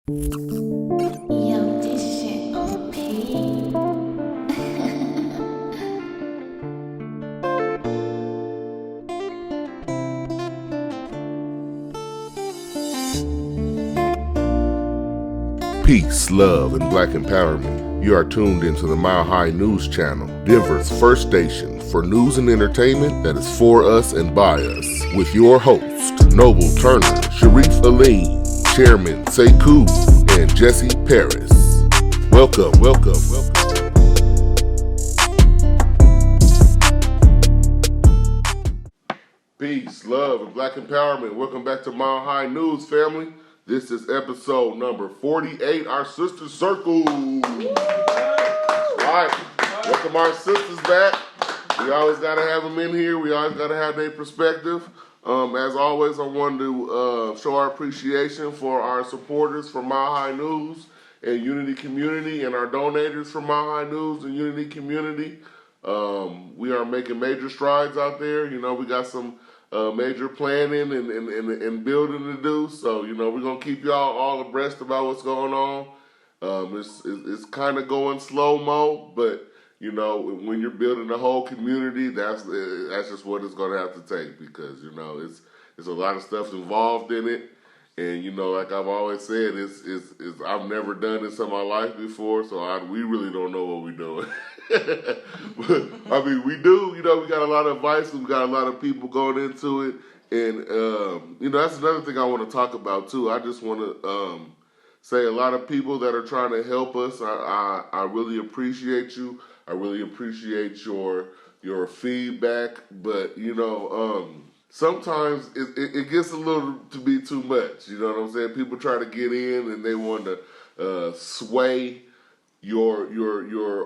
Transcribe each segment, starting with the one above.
Yo, this shit OP. Peace, love, and black empowerment. You are tuned into the Mile High News Channel, Denver's first station for news and entertainment that is for us and by us. With your host, Noble Turner, Sharif Aline, Chairman Sekou, and Jesse Paris. Welcome. Peace, love, and black empowerment. Welcome back to Mile High News, family. This is episode number 48, our sister circle. All right, welcome our sisters back. We always got to have them in here. We always got to have their perspective. As always, I wanted to show our appreciation for our supporters for Mile High News and Unity Community and our donators for Mile High News and Unity Community. We are making major strides out there. You know, we got some major planning and building to do. So, you know, we're going to keep y'all all abreast about what's going on. It's kind of going slow-mo, but, you know, when you're building a whole community, that's just what it's going to have to take because, you know, it's a lot of stuff involved in it. And, you know, like I've always said, I've never done this in my life before, so we really don't know what we're doing. But, I mean, we do, you know, we got a lot of advice, we got a lot of people going into it, and, you know, that's another thing I want to talk about, too. I just want to say a lot of people that are trying to help us, I really appreciate you. I really appreciate your feedback, but, you know, sometimes it gets a little to be too much. You know what I'm saying? People try to get in and they want to sway your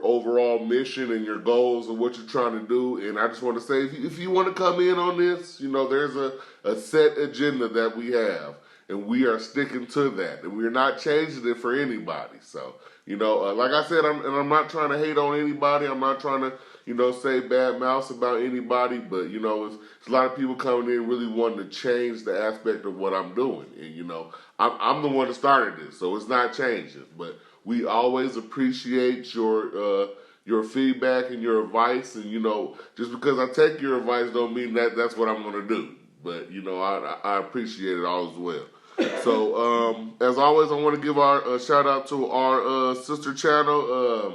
overall mission and your goals and what you're trying to do. And I just want to say, if you want to come in on this, you know, there's a set agenda that we have. And we are sticking to that. And we're not changing it for anybody. So, you know, like I said, I'm not trying to hate on anybody. I'm not trying to, you know, say bad mouths about anybody. But, you know, it's a lot of people coming in really wanting to change the aspect of what I'm doing. And, you know, I'm the one that started this. So it's not changing. But we always appreciate your feedback and your advice. And, you know, just because I take your advice don't mean that's what I'm going to do. But, you know, I appreciate it all as well. So, as always, I want to give our shout out to our sister channel,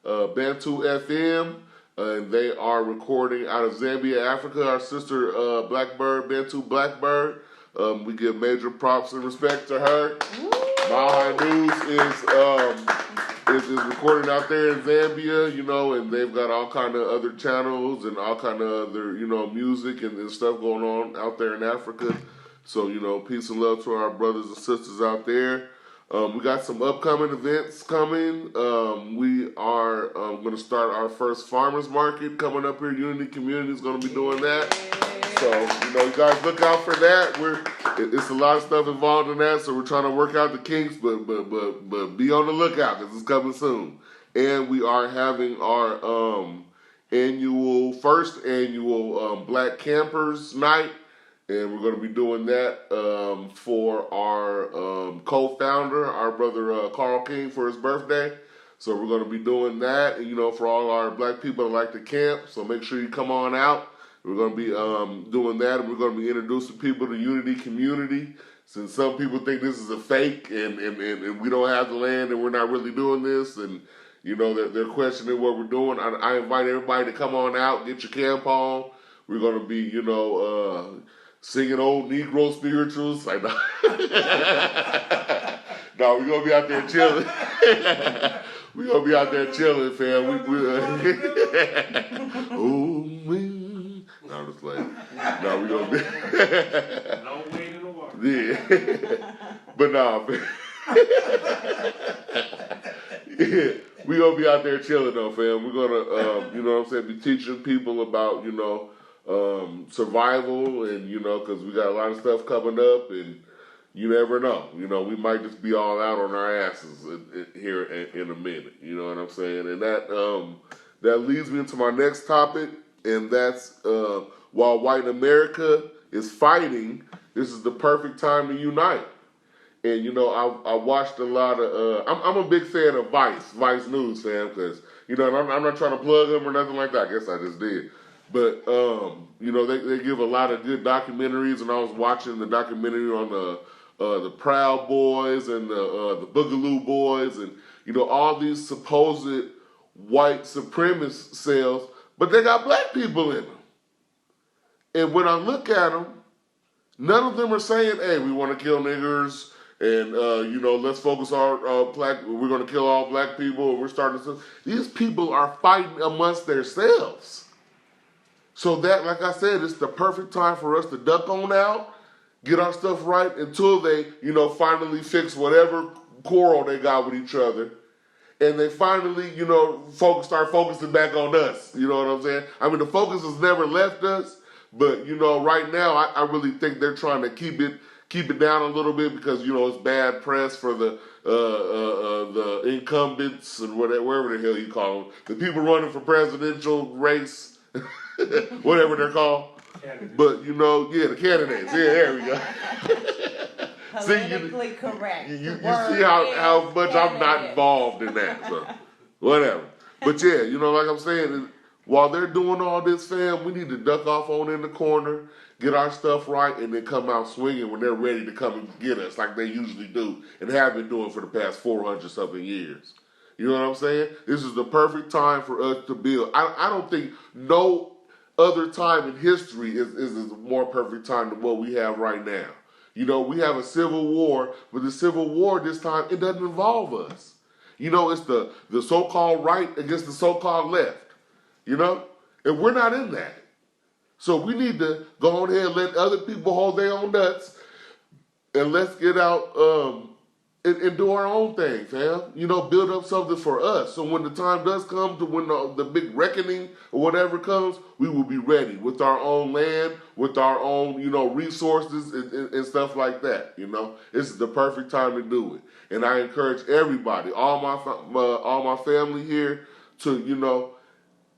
Bantu FM. And they are recording out of Zambia, Africa. Our sister Blackbird, Bantu Blackbird. We give major props and respect to her. Mile High News is recording out there in Zambia, you know, and they've got all kind of other channels and all kind of other, you know, music and stuff going on out there in Africa. So, you know, peace and love to our brothers and sisters out there. We got some upcoming events coming. We are going to start our first farmers market coming up here. Unity Community is going to be doing that. So, you know, you guys look out for that. It's a lot of stuff involved in that, so we're trying to work out the kinks, but be on the lookout because it's coming soon. And we are having our first annual Black Campers Night. And we're going to be doing that for our co-founder, our brother Carl King, for his birthday. So we're going to be doing that, and you know, for all our black people that like to camp. So make sure you come on out. We're going to be doing that, and we're going to be introducing people to Unity Community. Since some people think this is a fake, and we don't have the land, and we're not really doing this, and you know they're questioning what we're doing. I invite everybody to come on out, get your camp on. We're going to be, you know, singing old Negro spirituals. Like, no, we're going to be out there chilling. We're going to be out there chilling, fam. Oh, man. No, I'm just playing. No, we're going to be. No weight in the water. Yeah. But no, man. Yeah. We're going to be out there chilling, though, fam. We're going to, you know what I'm saying, be teaching people about, you know, survival, and you know, because we got a lot of stuff coming up, and you never know. You know, we might just be all out on our asses here in a minute. You know what I'm saying? And that leads me into my next topic, and that's while white America is fighting, this is the perfect time to unite. And I watched a lot of. I'm a big fan of Vice News, fam, because and I'm not trying to plug them or nothing like that. I guess I just did, but they give a lot of good documentaries, and I was watching the documentary on the Proud Boys and the Boogaloo Boys, and all these supposed white supremacist cells, but they got black people in them. And when I look at them, none of them are saying, "Hey, we want to kill niggers." And let's focus on black. We're going to kill all black people. And we're starting to. These people are fighting amongst themselves. So that, like I said, it's the perfect time for us to duck on out, get our stuff right until they, finally fix whatever quarrel they got with each other, and they finally, start focusing back on us. You know what I'm saying? I mean, the focus has never left us, but right now, I really think they're trying to keep it down a little bit because it's bad press for the incumbents and wherever the hell you call them, the people running for presidential race, whatever they're called. Candidates. But the candidates. Yeah, there we go. Politically correct. You see how much I'm not involved in that, so whatever. But yeah, like I'm saying, while they're doing all this, fam, we need to duck off on in the corner, get our stuff right, and then come out swinging when they're ready to come and get us, like they usually do, and have been doing for the past 400-something years. You know what I'm saying? This is the perfect time for us to build. I don't think no other time in history is a more perfect time than what we have right now. We have a civil war, but the civil war this time, it doesn't involve us. It's the so-called right against the so-called left. And we're not in that. So we need to go ahead and let other people hold their own nuts, and let's get out and do our own thing, fam. Build up something for us. So when the time does come to when the big reckoning or whatever comes, we will be ready with our own land, with our own, resources and stuff like that. This is the perfect time to do it. And I encourage everybody, all my family here, to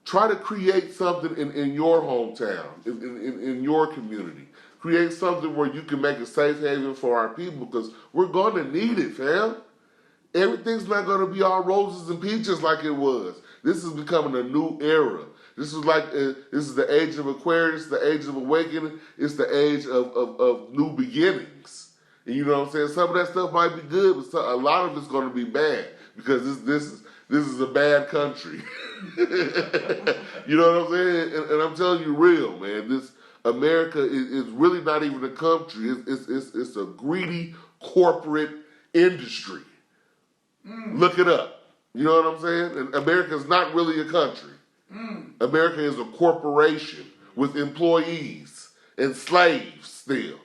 try to create something in your hometown, in your community. Create something where you can make a safe haven for our people, because we're going to need it, fam. Everything's not going to be all roses and peaches like it was. This is becoming a new era. This is the age of Aquarius, the age of awakening. It's the age of new beginnings. And you know what I'm saying? Some of that stuff might be good, but a lot of it's going to be bad, because this is a bad country. You know what I'm saying? And I'm telling you real, man. This America is really not even a country. It's a greedy corporate industry. Look it up. You know what I'm saying? And America is not really a country. America is a corporation with employees and slaves still.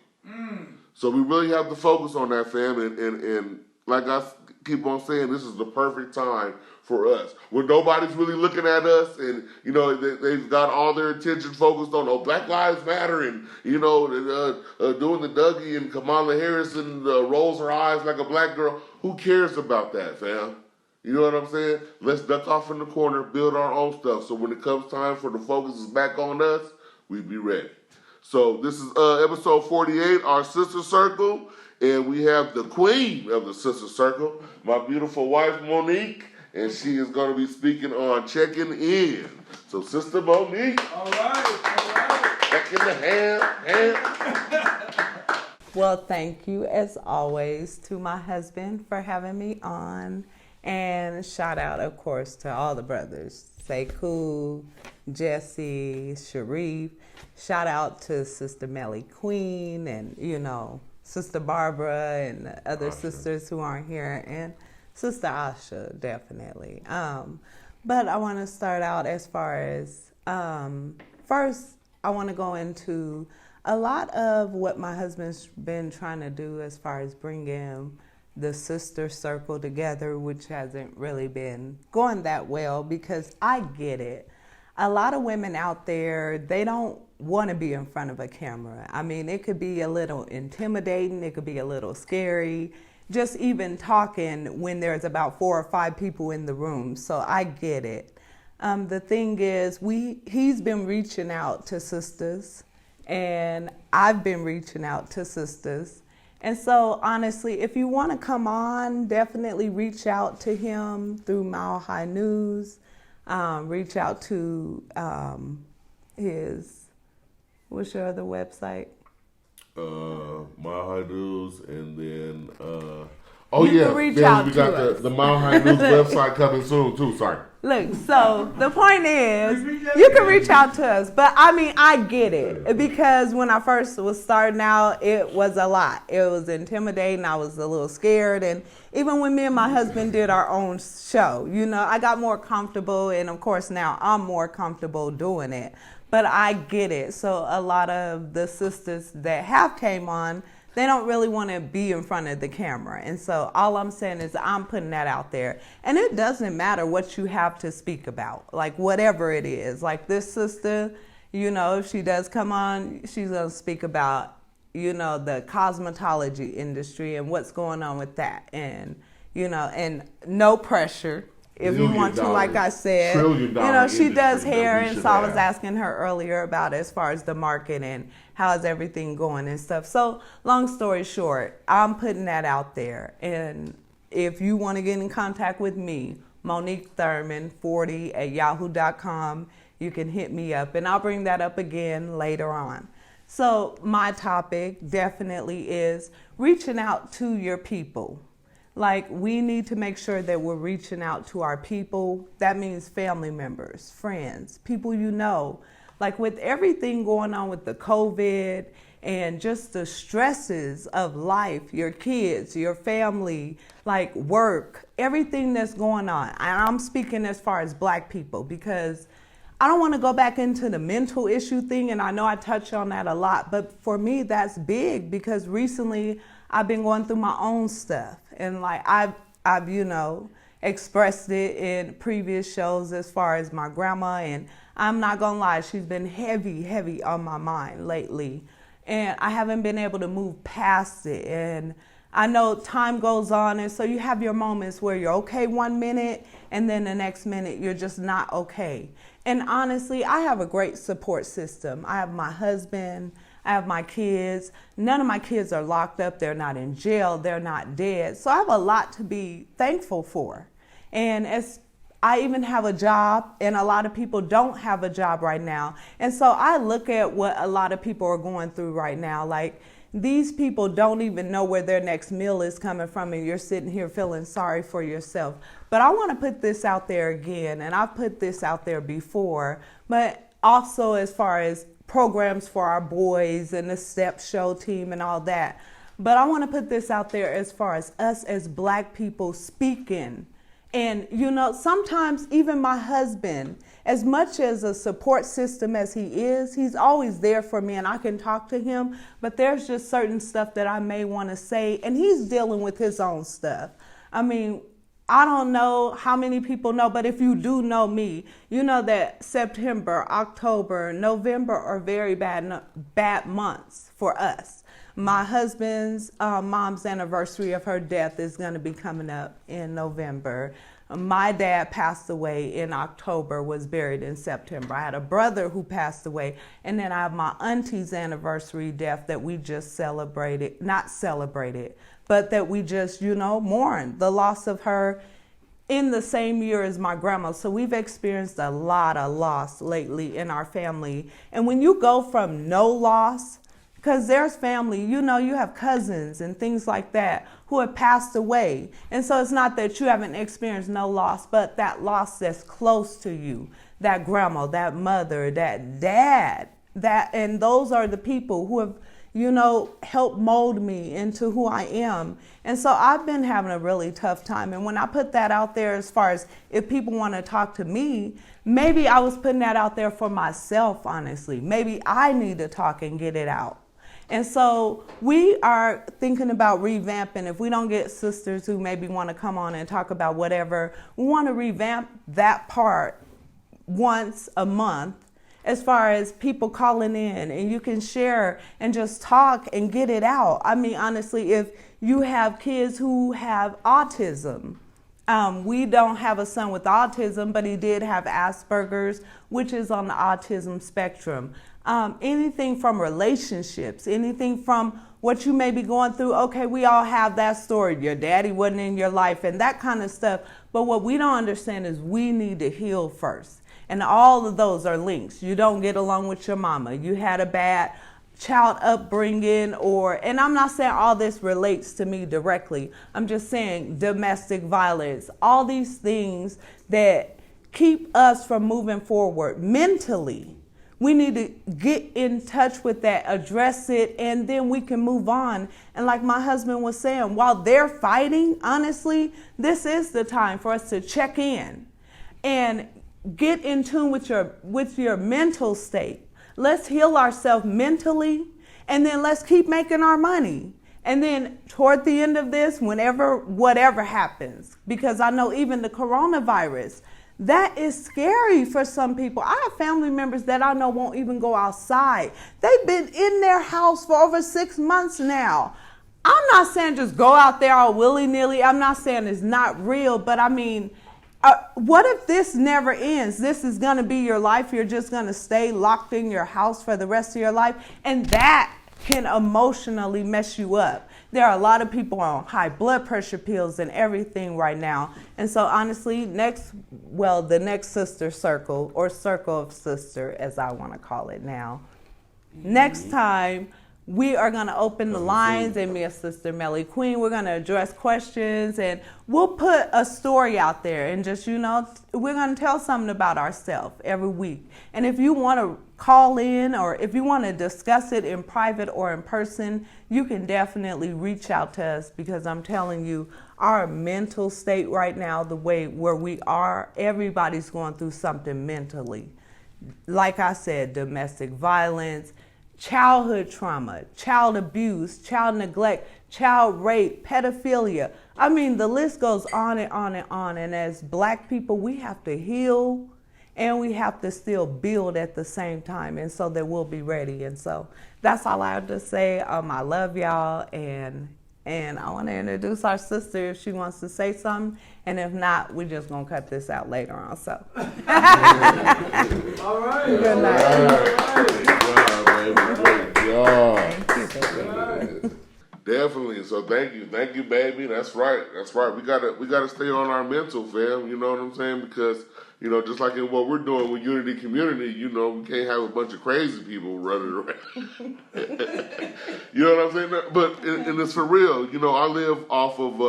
So we really have to focus on that, fam. And like I keep on saying, this is the perfect time for us. When nobody's really looking at us, and they've got all their attention focused on Black Lives Matter, and doing the Dougie, and Kamala Harris and rolls her eyes like a black girl. Who cares about that, fam? You know what I'm saying? Let's duck off in the corner, build our own stuff, so when it comes time for the focus is back on us, we be ready. So this is episode 48, our sister circle, and we have the queen of the sister circle, my beautiful wife Monique. And she is going to be speaking on checking in. So, Sister Monique. All right. Check in the hand. Well, thank you, as always, to my husband for having me on. And shout out, of course, to all the brothers. Sekou, Jesse, Sharif. Shout out to Sister Melly Queen and, Sister Barbara and the other sisters who aren't here. And Sister Asha, definitely. But I want to start out as far as, first, I want to go into a lot of what my husband's been trying to do as far as bringing the sister circle together, which hasn't really been going that well, because I get it. A lot of women out there, they don't want to be in front of a camera. I mean, it could be a little intimidating. It could be a little scary. Just even talking when there's about 4 or 5 people in the room. So I get it. The thing is, he's been reaching out to sisters, and I've been reaching out to sisters. And so, honestly, if you want to come on, definitely reach out to him through Mile High News. Reach out to his, what's your other website? Mile High News, and then You can reach out we to got us. the Mile High News website coming soon too. Sorry. Look, so the point is, you can reach out to us, but I mean, I get it, because when I first was starting out, it was a lot. It was intimidating. I was a little scared, and even when me and my husband did our own show, you know, I got more comfortable, and of course now I'm more comfortable doing it. But I get it. So a lot of the sisters that have came on, they don't really want to be in front of the camera. And so all I'm saying is I'm putting that out there. And it doesn't matter what you have to speak about, like whatever it is. Like this sister, you know, if she does come on, she's going to speak about, you know, the cosmetology industry and what's going on with that. And, you know, and no pressure. If you want to, like I said, you know, she does hair, and so I was asking her earlier about as far as the market and how is everything going and stuff. So long story short, I'm putting that out there. And if you want to get in contact with me, Monique Thurman 40 at yahoo.com, you can hit me up, and I'll bring that up again later on. So my topic definitely is reaching out to your people. Like, we need to make sure that we're reaching out to our people. That means family members, friends, people you know. Like, with everything going on with the COVID and just the stresses of life, your kids, your family, like work, everything that's going on. And I'm speaking as far as Black people, because I don't want to go back into the mental issue thing, and I know I touch on that a lot, but for me, that's big, because recently I've been going through my own stuff, and like I've you know, expressed it in previous shows as far as my grandma, and I'm not gonna lie, she's been heavy on my mind lately, and I haven't been able to move past it. And I know time goes on, and so you have your moments where you're okay one minute, and then the next minute you're just not okay. And honestly, I have a great support system. I have my husband, I have my kids. None of my kids are locked up. They're not in jail. They're not dead. So I have a lot to be thankful for. And as I even have a job, and a lot of people don't have a job right now. And so I look at what a lot of people are going through right now. Like, these people don't even know where their next meal is coming from, and you're sitting here feeling sorry for yourself. But I want to put this out there again, and I've put this out there before, but also as far as programs for our boys and the Step Show team and all that. But I want to put this out there as far as us as Black people speaking. And, you know, sometimes even my husband, as much as a support system as he is, he's always there for me, and I can talk to him. But there's just certain stuff that I may want to say, and he's dealing with his own stuff. I mean, I don't know how many people know, but if you do know me, you know that September, October, November are very bad months for us. My husband's mom's anniversary of her death is going to be coming up in November. My dad passed away in October, was buried in September. I had a brother who passed away, and then I have my auntie's anniversary death that we just celebrated, not celebrated, but that we just, you know, mourned the loss of her in the same year as my grandma. So we've experienced a lot of loss lately in our family. And when you go from no loss, because there's family, you know, you have cousins and things like that who have passed away. And so it's not that you haven't experienced no loss, but that loss that's close to you, that grandma, that mother, that dad, and those are the people who have, you know, helped mold me into who I am. And so I've been having a really tough time. And when I put that out there, as far as if people want to talk to me, maybe I was putting that out there for myself, honestly. Maybe I need to talk and get it out. And so we are thinking about revamping. If we don't get sisters who maybe want to come on and talk about whatever, we want to revamp that part once a month, as far as people calling in, and you can share and just talk and get it out. I mean, honestly, if you have kids who have autism, We don't have a son with autism, but he did have Asperger's, which is on the autism spectrum. Anything from relationships, anything from what you may be going through. Okay, we all have that story. Your daddy wasn't in your life and that kind of stuff. But what we don't understand is we need to heal first. And all of those are links. You don't get along with your mama. You had a bad child upbringing, and I'm not saying all this relates to me directly. I'm just saying domestic violence, all these things that keep us from moving forward mentally. We need to get in touch with that, address it, and then we can move on. And like my husband was saying, while they're fighting, honestly, this is the time for us to check in and get in tune with your mental state. Let's heal ourselves mentally, and then let's keep making our money. And then toward the end of this, whatever happens, because I know even the coronavirus, that is scary for some people. I have family members that I know won't even go outside. They've been in their house for over 6 months now. I'm not saying just go out there all willy-nilly. I'm not saying it's not real, but I mean, what if this never ends? This is going to be your life. You're just going to stay locked in your house for the rest of your life. And that can emotionally mess you up. There are a lot of people on high blood pressure pills and everything right now. And so honestly, the next sister circle, or circle of sister, as I want to call it now. Next time, we are going to open the lines, and me and Sister Melly Queen, we're going to address questions, and we'll put a story out there, and just, we're going to tell something about ourselves every week. And if you want to call in, or if you want to discuss it in private or in person, you can definitely reach out to us, because I'm telling you, our mental state right now, the way where we are, everybody's going through something mentally. Like I said, domestic violence, childhood trauma, child abuse, child neglect, child rape, pedophilia. I mean, the list goes on and on and on. And as Black people, we have to heal, and we have to still build at the same time, and so that we'll be ready. And so that's all I have to say. I love y'all, and I want to introduce our sister if she wants to say something, and if not, we're just going to cut this out later on. So. All right. Good night. Definitely. So thank you, baby. That's right. We gotta stay on our mental, fam. You know what I'm saying? Because just like in what we're doing with Unity Community, we can't have a bunch of crazy people running around. You know what I'm saying? But and it's for real. I live off of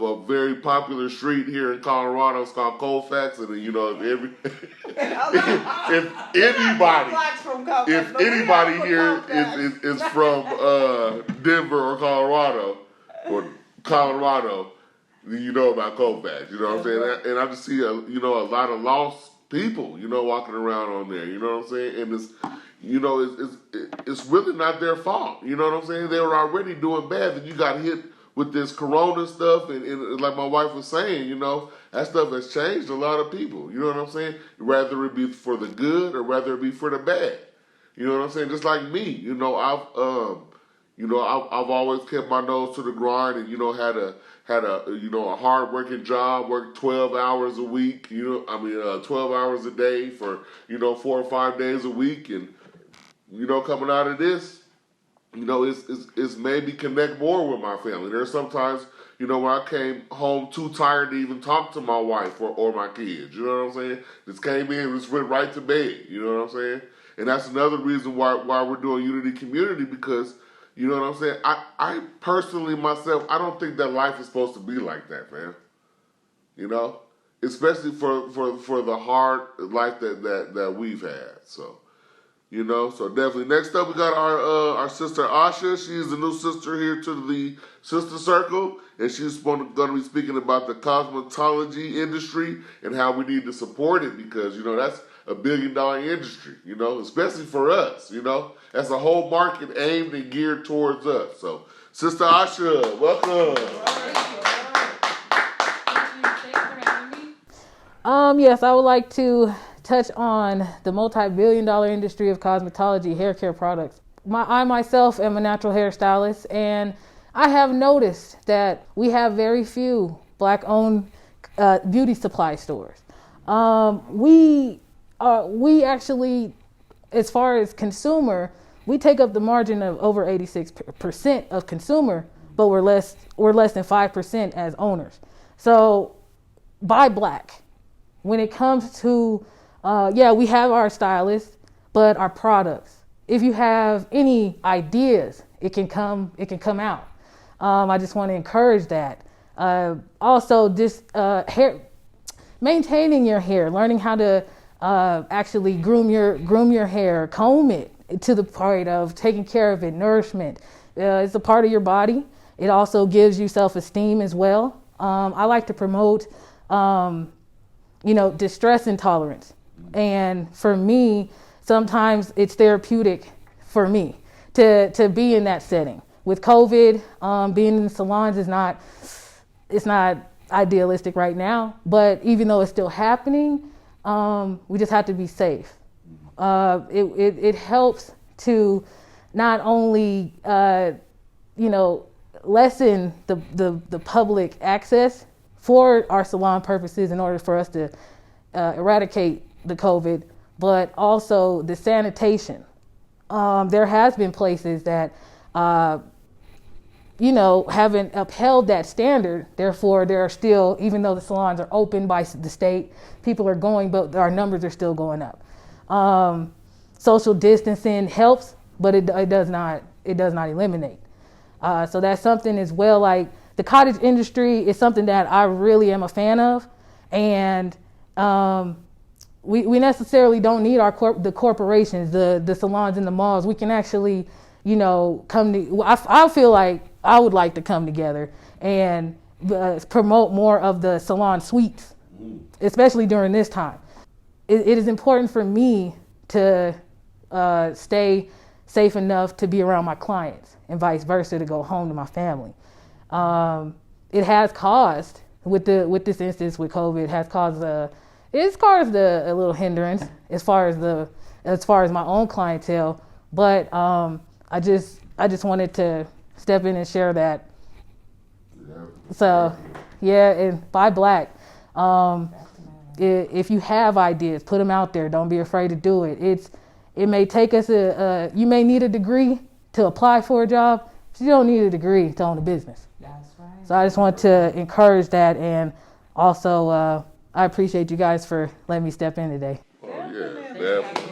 a very popular street here in Colorado. It's called Colfax, and if anybody here is from Denver or Colorado, then you know about Colfax. You know what I'm saying? And I just see a lot of lost people, walking around on there. You know what I'm saying? And it's really not their fault. You know what I'm saying? They were already doing bad, and you got hit with this corona stuff, and like my wife was saying, that stuff has changed a lot of people. You know what I'm saying? Rather it be for the good or rather it be for the bad. You know what I'm saying? Just like me, I've always kept my nose to the grind, and had a hard working job, worked 12 hours a week. 12 hours a day for 4 or 5 days a week, and coming out of this. It's made me connect more with my family. There's sometimes, when I came home too tired to even talk to my wife or my kids. You know what I'm saying? Just came in, just went right to bed. You know what I'm saying? And that's another reason why we're doing Unity Community, because, you know what I'm saying? I personally, myself, I don't think that life is supposed to be like that, man. Especially for the hard life that we've had. So. So definitely. Next up, we got our sister Asha. She's the new sister here to the Sister Circle, and she's going to be speaking about the cosmetology industry and how we need to support it, because that's a $1 billion industry. Especially for us. That's a whole market aimed and geared towards us. So, Sister Asha, welcome. Yes, I would like to touch on the multi-billion-dollar industry of cosmetology hair care products. I myself am a natural hairstylist, and I have noticed that we have very few Black-owned beauty supply stores. We actually, as far as consumer, we take up the margin of over 86% of consumer, but we're less than 5% as owners. So buy black. When it comes to, we have our stylists, but our products. If you have any ideas, it can come out. I just want to encourage that. Also, just hair, maintaining your hair, learning how to actually groom your hair, comb it to the point of taking care of it, nourishment. It's a part of your body. It also gives you self-esteem as well. I like to promote, distress intolerance. And for me, sometimes it's therapeutic for me to be in that setting. With COVID, being in the salons it's not idealistic right now, but even though it's still happening, we just have to be safe. It helps to not only, lessen the public access for our salon purposes in order for us to eradicate the COVID, but also the sanitation. There has been places that, haven't upheld that standard. Therefore, there are still, even though the salons are open by the state, people are going, but our numbers are still going up. Social distancing helps, but it does not eliminate. So that's something as well. Like the cottage industry is something that I really am a fan of, and we necessarily don't need the corporations, the salons and the malls. We can actually, come to. I feel like I would like to come together and promote more of the salon suites, especially during this time. It is important for me to stay safe enough to be around my clients and vice versa, to go home to my family. It has caused, with this instance with COVID, it's caused a little hindrance as far as my own clientele. But I just wanted to step in and share that. So, yeah, and buy black. If you have ideas, put them out there. Don't be afraid to do it. It may take us you may need a degree to apply for a job, but you don't need a degree to own a business. That's right. So I just want to encourage that, and also I appreciate you guys for letting me step in today. Oh, yeah, definitely.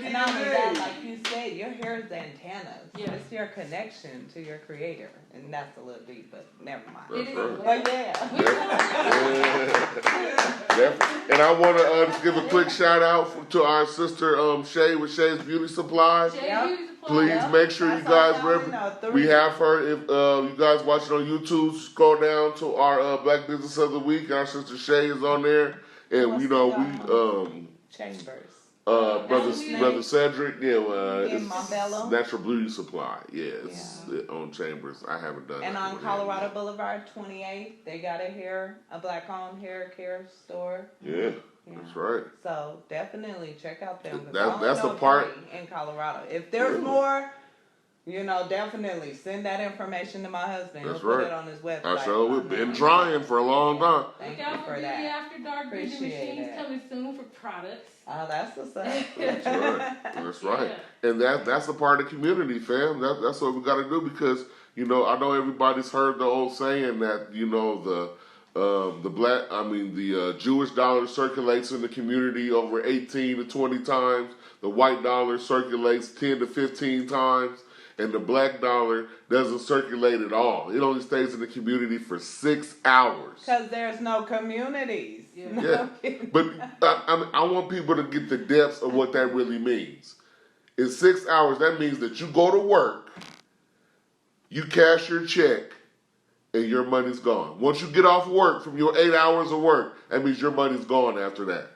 And not only that, like you said, your hair is the antennas. Yeah. It's your connection to your creator. And that's a little deep, but never mind. That's right. But yeah. Definitely. And I want to just give a quick shout out to our sister Shay with Shay's Beauty Supply. Please make sure you guys we have her. If you guys watching on YouTube, scroll down to our Black Business of the Week. Our sister Shay is on there, and we Chambers. Brother Cedric, it's Montbello. Natural Beauty Supply. Yeah, it's on Chambers. I haven't done. And on Colorado Boulevard, 28th, they got a black-owned hair care store. Yeah, that's right. So definitely check out them. That's the part in Colorado. If there's more, definitely send that information to my husband. That's He'll right. Put it on his website. I sure we've been trying for a long time. Thank you Look out for for that. After Dark vending Appreciate machines it. coming soon for products. Oh, that's what's up. That's right. That's right. And that's a part of the community, fam. That's what we got to do, because I know everybody's heard the old saying that the Jewish dollar circulates in the community over 18 to 20 times. The white dollar circulates 10 to 15 times. And the black dollar doesn't circulate at all. It only stays in the community for 6 hours. Because there's no communities. Yeah. But I want people to get the depths of what that really means. In 6 hours, that means that you go to work, you cash your check, and your money's gone. Once you get off work from your 8 hours of work, that means your money's gone after that.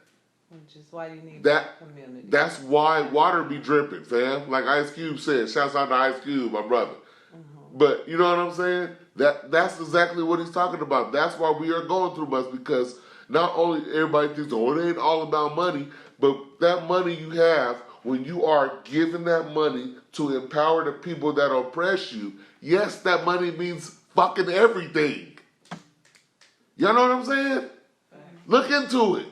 Which is why you need that community. That's why water be dripping, fam. Like Ice Cube said. Shouts out to Ice Cube, my brother. Mm-hmm. But you know what I'm saying? That's exactly what he's talking about. That's why we are going through much, because not only everybody thinks, it ain't all about money, but that money you have, when you are giving that money to empower the people that oppress you, yes, that money means fucking everything. Y'all know what I'm saying? Look into it.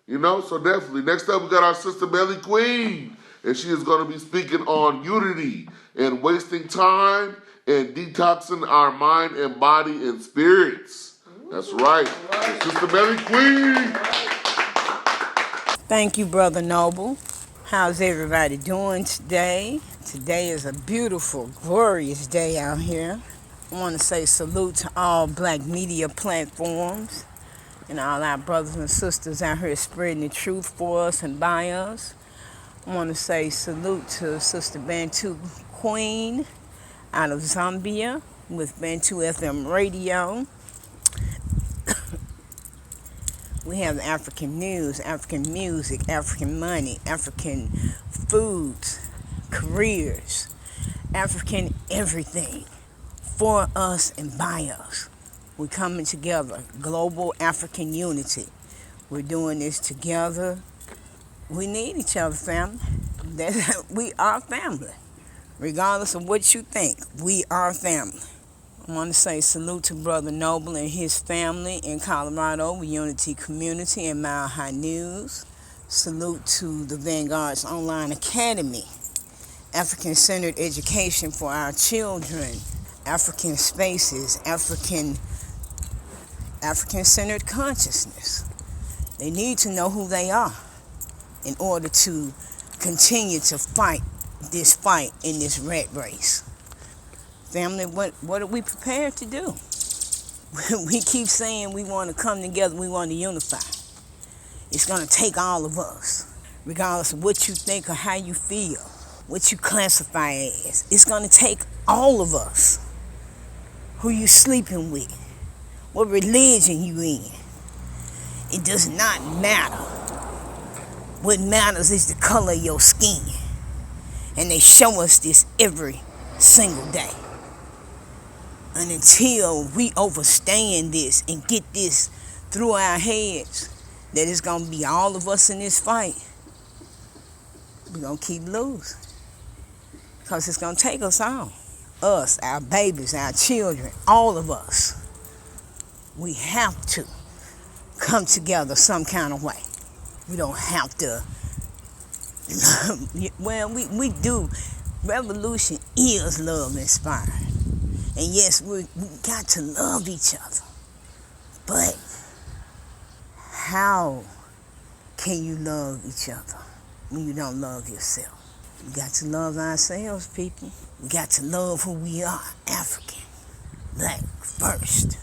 You know, so definitely. Next up, we got our sister Melly Queen. And she is going to be speaking on unity and wasting time and detoxing our mind and body and spirits. That's right. So Sister Melly Queen. Thank you, Brother Noble. How's everybody doing today? Today is a beautiful, glorious day out here. I want to say salute to all black media platforms and all our brothers and sisters out here spreading the truth for us and by us. I want to say salute to Sister Bantu Queen out of Zambia with Bantu FM Radio. We have African news, African music, African money, African foods, careers, African everything for us and by us. We're coming together, global African unity. We're doing this together. We need each other, family. We are family. Regardless of what you think, we are family. I want to say salute to Brother Noble and his family in Colorado with Unity Community and Mile High News. Salute to the Vanguard's Online Academy, African-centered education for our children, African spaces, African-centered consciousness. They need to know who they are in order to continue to fight this fight in this rat race. Family, what are we prepared to do? We keep saying we want to come together, we want to unify. It's going to take all of us, regardless of what you think or how you feel, what you classify as. It's going to take all of us. Who you sleeping with, what religion you in. It does not matter. What matters is the color of your skin. And they show us this every single day. And until we understand this and get this through our heads, that it's going to be all of us in this fight, we're going to keep losing. Because it's going to take us all. Us, our babies, our children, all of us. We have to come together some kind of way. We don't have to. Well, we do. Revolution is love inspired. And yes, we got to love each other. But how can you love each other when you don't love yourself? We got to love ourselves, people. We got to love who we are, African, black first.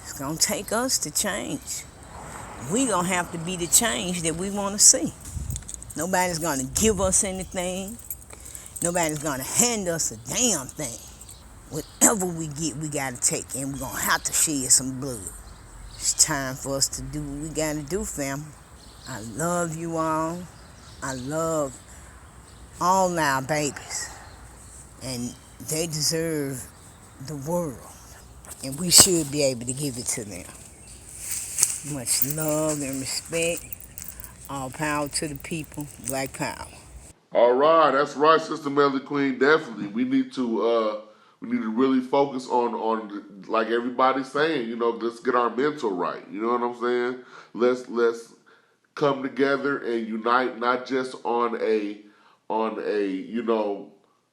It's going to take us to change. We going to have to be the change that we want to see. Nobody's going to give us anything. Nobody's going to hand us a damn thing. Whatever we get, we got to take, and we're going to have to shed some blood. It's time for us to do what we got to do, family. I love you all. I love all our babies. And they deserve the world. And we should be able to give it to them. Much love and respect. All power to the people. Black power. All right, that's right, Sister Melly Queen. Definitely, we need to really focus on like everybody's saying. You know, let's get our mental right. You know what I'm saying? Let's come together and unite, not just on a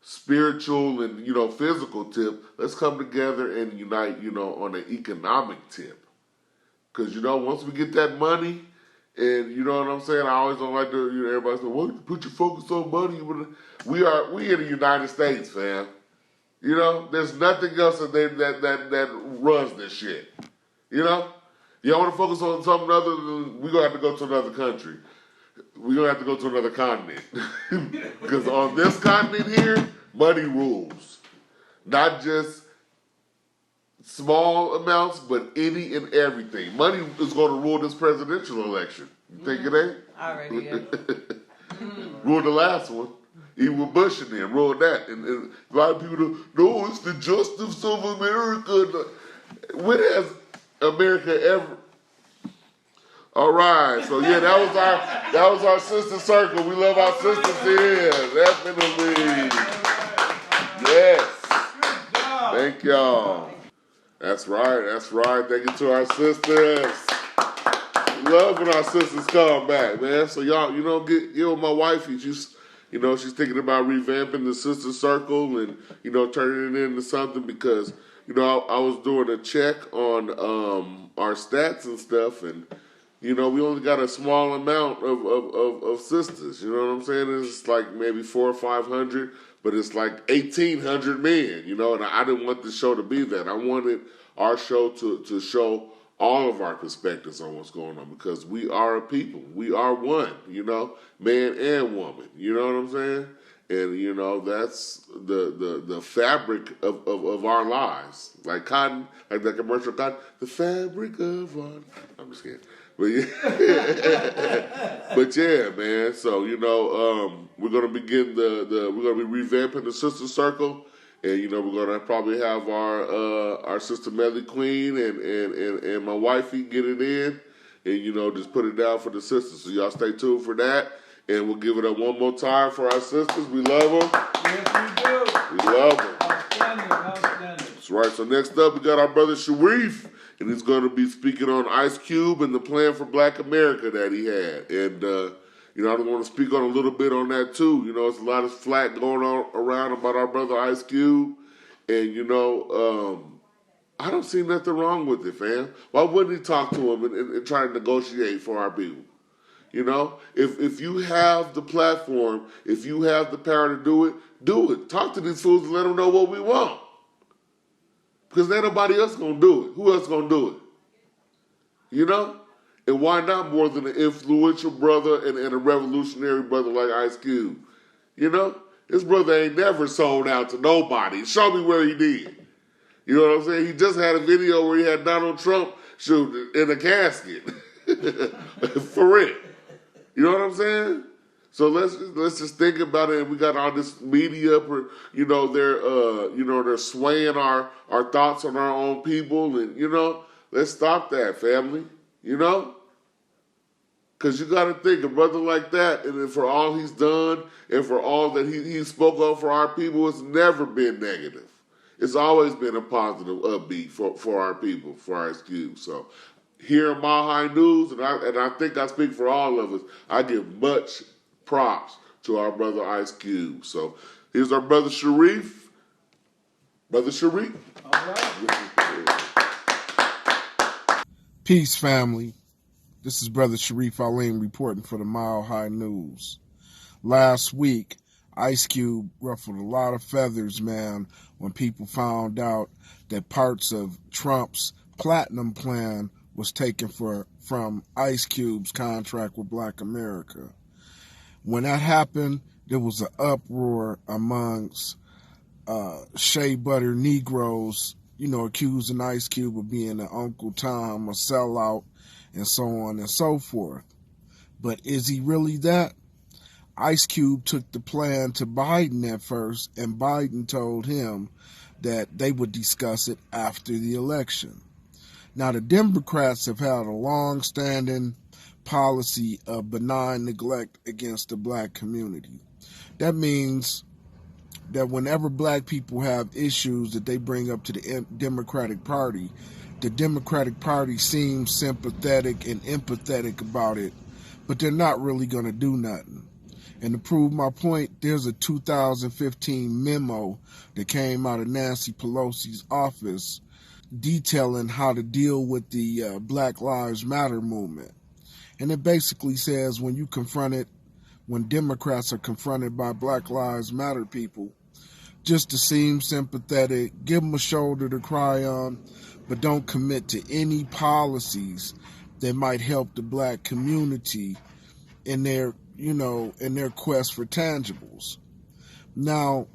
spiritual and physical tip. Let's come together and unite on an economic tip. Because once we get that money. And you know what I'm saying? I always don't like to, everybody say, well, put your focus on money. We in the United States, fam. There's nothing else that runs this shit. Y'all want to focus on something other than, we're going to have to go to another country. We're going to have to go to another continent. Because on this continent here, money rules. Not just small amounts, but any and everything. Money is going to rule this presidential election. You think it ain't? Already, yeah. Ruled the last one. Even with Bush in there, ruled that. And a lot of people no, it's the justice of America. When has America ever... All right, so yeah, that was our sister circle. We love our sisters here, definitely. Yes, thank y'all. That's right. Thank you to our sisters. We love when our sisters come back, man. So y'all, get with my wifey. She's thinking about revamping the sister circle and turning it into something because I was doing a check on our stats and stuff and. We only got a small amount of sisters. You know what I'm saying? It's like maybe 400 or 500, but it's like 1,800 men. And I didn't want the show to be that. I wanted our show to show all of our perspectives on what's going on because we are a people. We are one. Man and woman. You know what I'm saying? And that's the fabric of our lives, like cotton, like that commercial cotton. The fabric of our. I'm just kidding. But yeah, but yeah, man. So we're gonna begin we're gonna be revamping the sister circle, and we're gonna probably have our sister Melly Queen and my wifey get it in, and just put it down for the sisters. So y'all stay tuned for that, and we'll give it up one more time for our sisters. We love them. Yes, we do. We love them. Outstanding. That's right. So next up, we got our brother Sharif. And he's going to be speaking on Ice Cube and the plan for Black America that he had. And, I want to speak on a little bit on that, too. It's a lot of flack going on around about our brother Ice Cube. And, I don't see nothing wrong with it, fam. Why wouldn't he talk to him and try to negotiate for our people? If you have the platform, if you have the power to do it, do it. Talk to these fools and let them know what we want. Because ain't nobody else going to do it. Who else going to do it? And why not more than an influential brother and a revolutionary brother like Ice Cube? This brother ain't never sold out to nobody. Show me where he did. You know what I'm saying? He just had a video where he had Donald Trump shooting in a casket. For real. You know what I'm saying? So let's just think about it. And we got all this media, they're swaying our thoughts on our own people, and let's stop that, family. Because you got to think a brother like that, and then for all he's done, and for all that he spoke on for our people, it's never been negative. It's always been a positive, upbeat for our people, for our Cube. So here in Mile High News, and I think I speak for all of us, I give much props to our brother Ice Cube. So here's our brother Sharif. Brother Sharif. All right. Peace, family. This is Brother Sharif Aleem reporting for the Mile High News. Last week, Ice Cube ruffled a lot of feathers, man, when people found out that parts of Trump's platinum plan was taken from Ice Cube's contract with Black America. When that happened, there was an uproar amongst shea butter Negroes, accusing Ice Cube of being an Uncle Tom, a sellout, and so on and so forth. But is he really that? Ice Cube took the plan to Biden at first, and Biden told him that they would discuss it after the election. Now, the Democrats have had a long-standing policy of benign neglect against the black community. That means that whenever black people have issues that they bring up to the Democratic Party, the Democratic Party seems sympathetic and empathetic about it, but they're not really going to do nothing. And to prove my point, there's a 2015 memo that came out of Nancy Pelosi's office detailing how to deal with the Black Lives Matter movement. And it basically says when Democrats are confronted by Black Lives Matter people, just to seem sympathetic, give them a shoulder to cry on, but don't commit to any policies that might help the black community in their quest for tangibles. Now,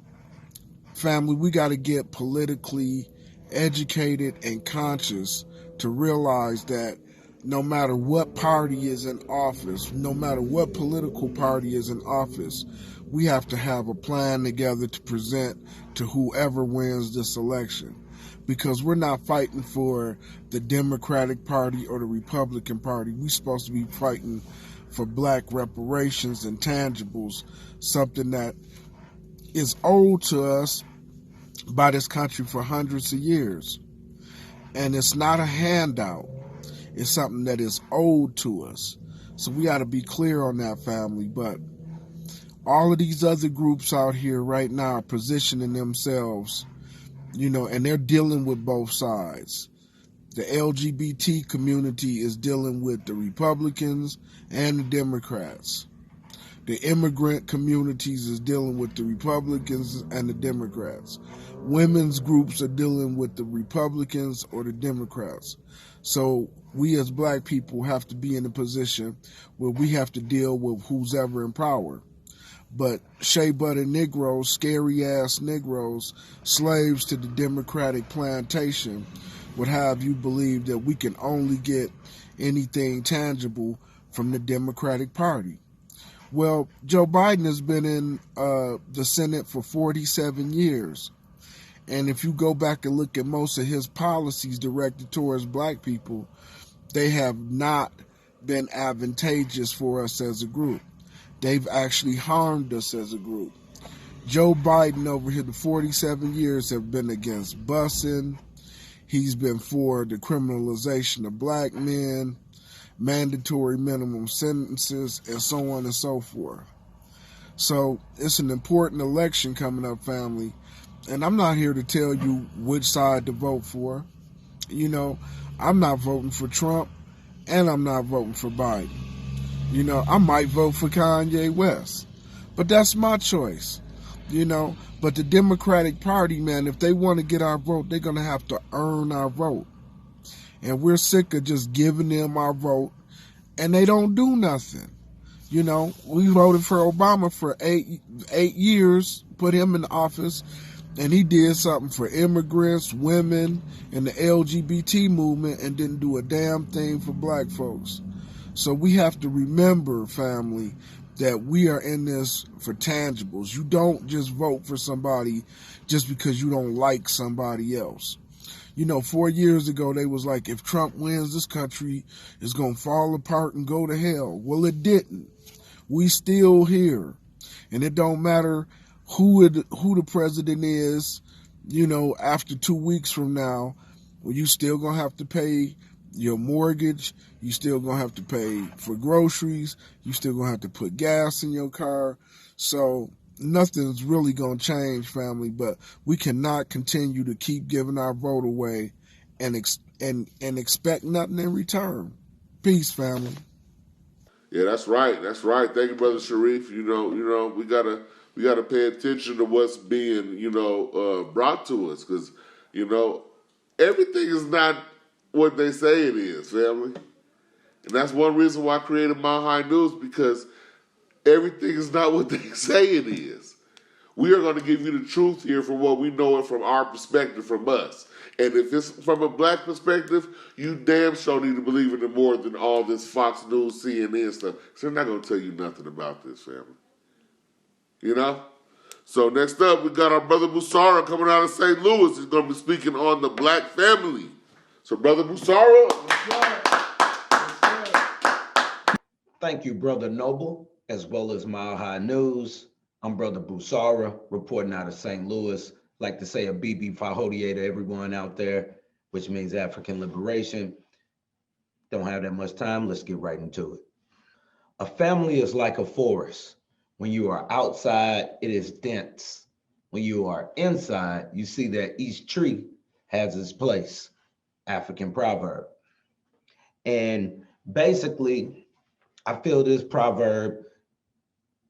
family, we got to get politically educated and conscious to realize that no matter what party is in office, no matter what political party is in office, we have to have a plan together to present to whoever wins this election. because we're not fighting for the Democratic Party or the Republican Party. We're supposed to be fighting for black reparations and tangibles, something that is owed to us by this country for hundreds of years. And it's not a handout. It's something that is owed to us. So we got to be clear on that, family. But all of these other groups out here right now are positioning themselves, and they're dealing with both sides. The LGBT community is dealing with the Republicans and the Democrats. The immigrant communities is dealing with the Republicans and the Democrats. Women's groups are dealing with the Republicans or the Democrats. So we as black people have to be in a position where we have to deal with who's ever in power. But shea butter Negroes, scary ass Negroes, slaves to the Democratic plantation, would have you believe that we can only get anything tangible from the Democratic Party. Well, Joe Biden has been in the Senate for 47 years. And if you go back and look at most of his policies directed towards black people, they have not been advantageous for us as a group. They've actually harmed us as a group. Joe Biden over here, the 47 years have been against busing. He's been for the criminalization of black men, mandatory minimum sentences, and so on and so forth. So it's an important election coming up, family. And I'm not here to tell you which side to vote for. I'm not voting for Trump, and I'm not voting for Biden. I might vote for Kanye West, but that's my choice. But the Democratic Party, man, if they want to get our vote, they're going to have to earn our vote. And we're sick of just giving them our vote, and they don't do nothing. We voted for Obama for eight years, put him in office, and he did something for immigrants, women, and the LGBT movement, and didn't do a damn thing for black folks. So we have to remember, family, that we are in this for tangibles. You don't just vote for somebody just because you don't like somebody else. 4 years ago, they was like, if Trump wins, this country is going to fall apart and go to hell. Well, it didn't. We still here. And it don't matter who the president is, after 2 weeks from now, well, you still going to have to pay your mortgage. You still going to have to pay for groceries. You still going to have to put gas in your car. So nothing's really going to change, family, but we cannot continue to keep giving our vote away and expect nothing in return. Peace, family. Yeah, that's right. That's right. Thank you, Brother Sharif. We gotta pay attention to what's being, brought to us, because, everything is not what they say it is, family. And that's one reason why I created Mile High News, because everything is not what they say it is. We are going to give you the truth here from what we know it from our perspective, from us. And if it's from a black perspective, you damn sure need to believe in it more than all this Fox News, CNN stuff. So they're not going to tell you nothing about this, family. So next up, we got our brother Busara coming out of St. Louis. He's going to be speaking on the black family. So, Brother Busara. Thank you, Brother Noble, as well as Mile High News. I'm Brother Busara, reporting out of St. Louis. Like to say a BB Fahodie to everyone out there, which means African liberation. Don't have that much time. Let's get right into it. A family is like a forest. When you are outside, it is dense. When you are inside, you see that each tree has its place. African proverb. And basically, I feel this proverb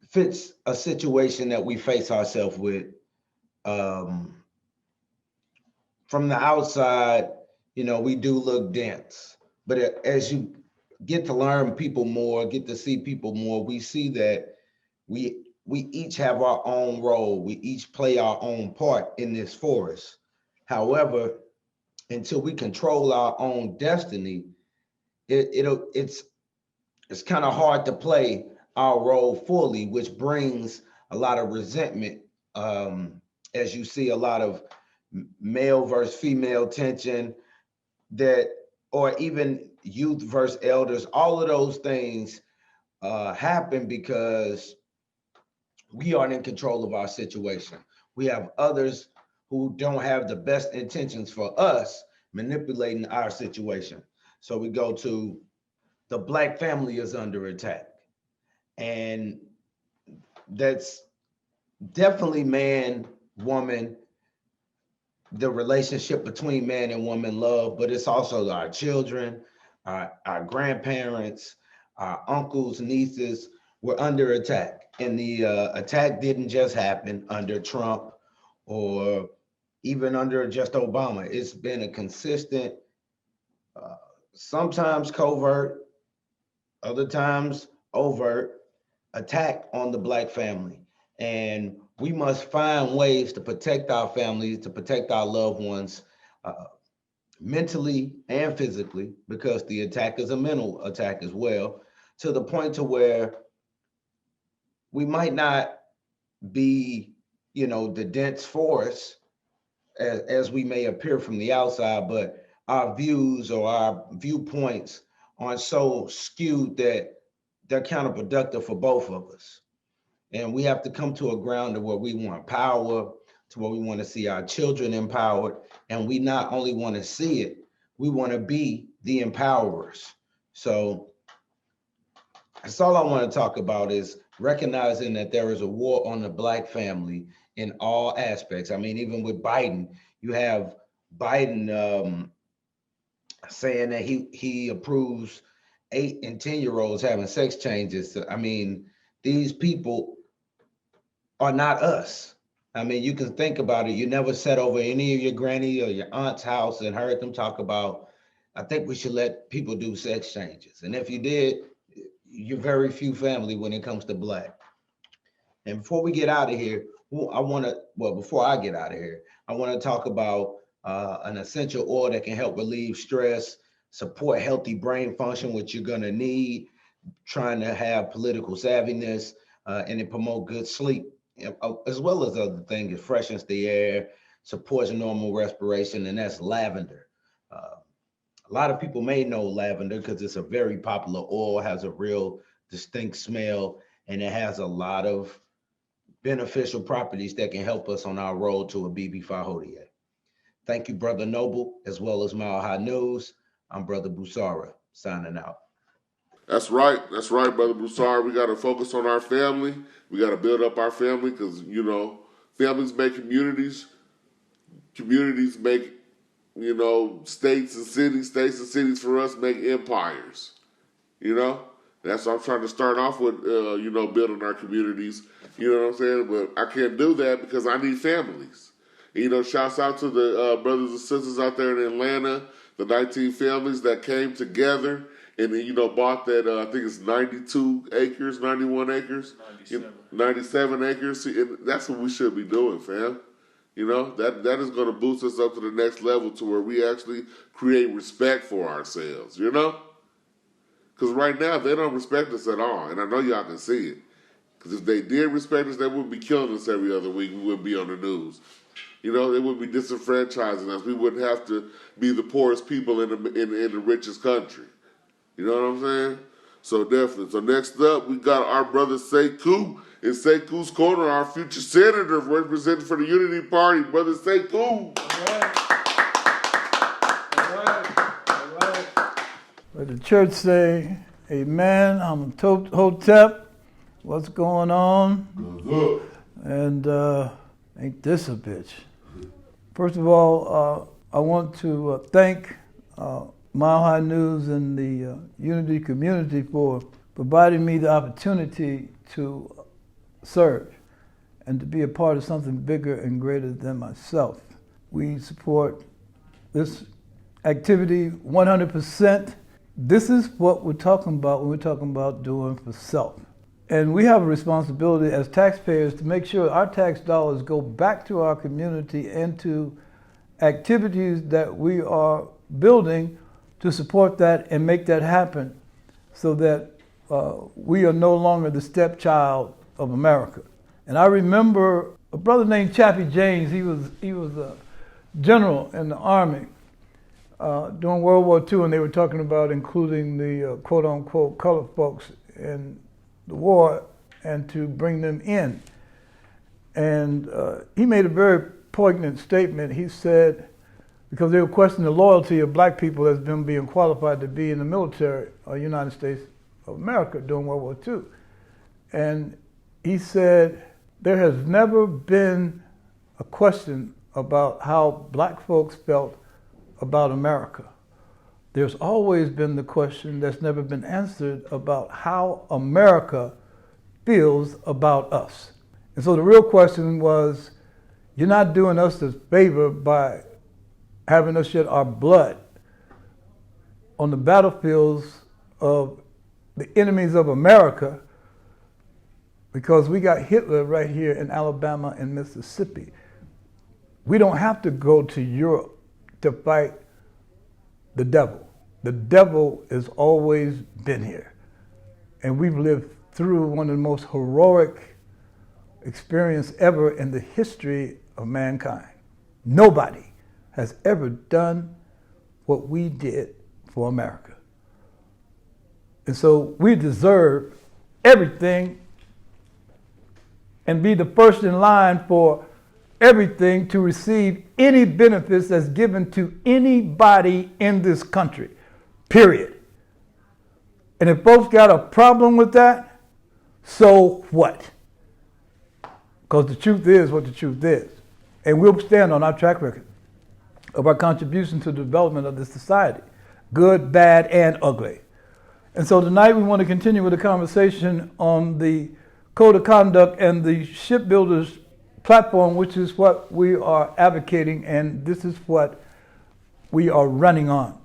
fits a situation that we face ourselves with. From the outside, we do look dense, but as you get to learn people more, get to see people more, we see that we each have our own role. We each play our own part in this forest. However, until we control our own destiny, it's kind of hard to play our role fully, which brings a lot of resentment. As you see a lot of male versus female tension, that, or even youth versus elders, all of those things happen because we aren't in control of our situation. We have others who don't have the best intentions for us manipulating our situation. So we go to the Black family is under attack. And that's definitely man, woman, the relationship between man and woman love, but it's also our children, our grandparents, our uncles, nieces were under attack. And the attack didn't just happen under Trump or even under just Obama. It's been a consistent, sometimes covert, other times overt attack on the Black family. And we must find ways to protect our families, to protect our loved ones, mentally and physically, because the attack is a mental attack as well, to the point to where we might not be, the dense force as we may appear from the outside, but our views or our viewpoints aren't so skewed that they're counterproductive for both of us. And we have to come to a ground to where we want power, to where we want to see our children empowered. And we not only want to see it, we want to be the empowerers. So that's all I want to talk about, is recognizing that there is a war on the Black family in all aspects. I mean, even with Biden, you have Biden saying that he approves 8 and 10-year-olds having sex changes. I mean, these people are not us. I mean, you can think about it. You never sat over any of your granny or your aunt's house and heard them talk about, I think we should let people do sex changes. And if you did, you're very few family when it comes to Black. And before we get out of here, before I get out of here, I want to talk about an essential oil that can help relieve stress, support healthy brain function, which you're going to need, trying to have political savviness, and it promote good sleep, as well as other things. It freshens the air, supports normal respiration, and that's lavender. A lot of people may know lavender because it's a very popular oil, has a real distinct smell, and it has a lot of beneficial properties that can help us on our road to a BB5 Hotep. Thank you, Brother Noble, as well as Mile High News. I'm Brother Busara, signing out. That's right, Brother Broussard. We got to focus on our family. We got to build up our family because, families make communities. Communities make, states and cities for us make empires. That's what I'm trying to start off with, building our communities. You know what I'm saying? But I can't do that because I need families. Shouts out to the brothers and sisters out there in Atlanta, the 19 families that came together and bought that, I think it's 92 acres, 91 acres, 97 acres. See, and that's what we should be doing, fam. That is going to boost us up to the next level to where we actually create respect for ourselves, Because right now, they don't respect us at all. And I know y'all can see it. Because if they did respect us, they wouldn't be killing us every other week. We wouldn't be on the news. They would be disenfranchising us. We wouldn't have to be the poorest people in the richest country. You know what I'm saying? So definitely. So next up, we got our brother Sekou. In Sekou's corner, our future senator representing for the Unity Party, Brother Sekou. All right. Let the church say, amen. I'm Hotep. What's going on? Good. And ain't this a bitch? First of all, I want to thank Mile High News and the Unity community for providing me the opportunity to serve and to be a part of something bigger and greater than myself. We support this activity 100%. This is what we're talking about when we're talking about doing for self. And we have a responsibility as taxpayers to make sure our tax dollars go back to our community and to activities that we are building to support that and make that happen so that we are no longer the stepchild of America. And I remember a brother named Chappie James. He was general in the Army during World War II, and they were talking about including the quote-unquote colored folks in the war and to bring them in. And he made a very poignant statement. He said, because they were questioning the loyalty of black people as them being qualified to be in the military of United States of America during World War II. And he said, there has never been a question about how black folks felt about America. There's always been the question that's never been answered about how America feels about us. And so the real question was, you're not doing us a favor by having us shed our blood on the battlefields of the enemies of America, because we got Hitler right here in Alabama and Mississippi. We don't have to go to Europe to fight the devil. The devil has always been here. And we've lived through one of the most heroic experiences ever in the history of mankind. Nobody has ever done what we did for America. And so we deserve everything and be the first in line for everything to receive any benefits that's given to anybody in this country, period. And if folks got a problem with that, so what? Because the truth is what the truth is. And we'll stand on our track record of our contribution to the development of this society, good, bad, and ugly. And so tonight we want to continue with a conversation on the Code of Conduct and the Shipbuilders platform, which is what we are advocating, and this is what we are running on.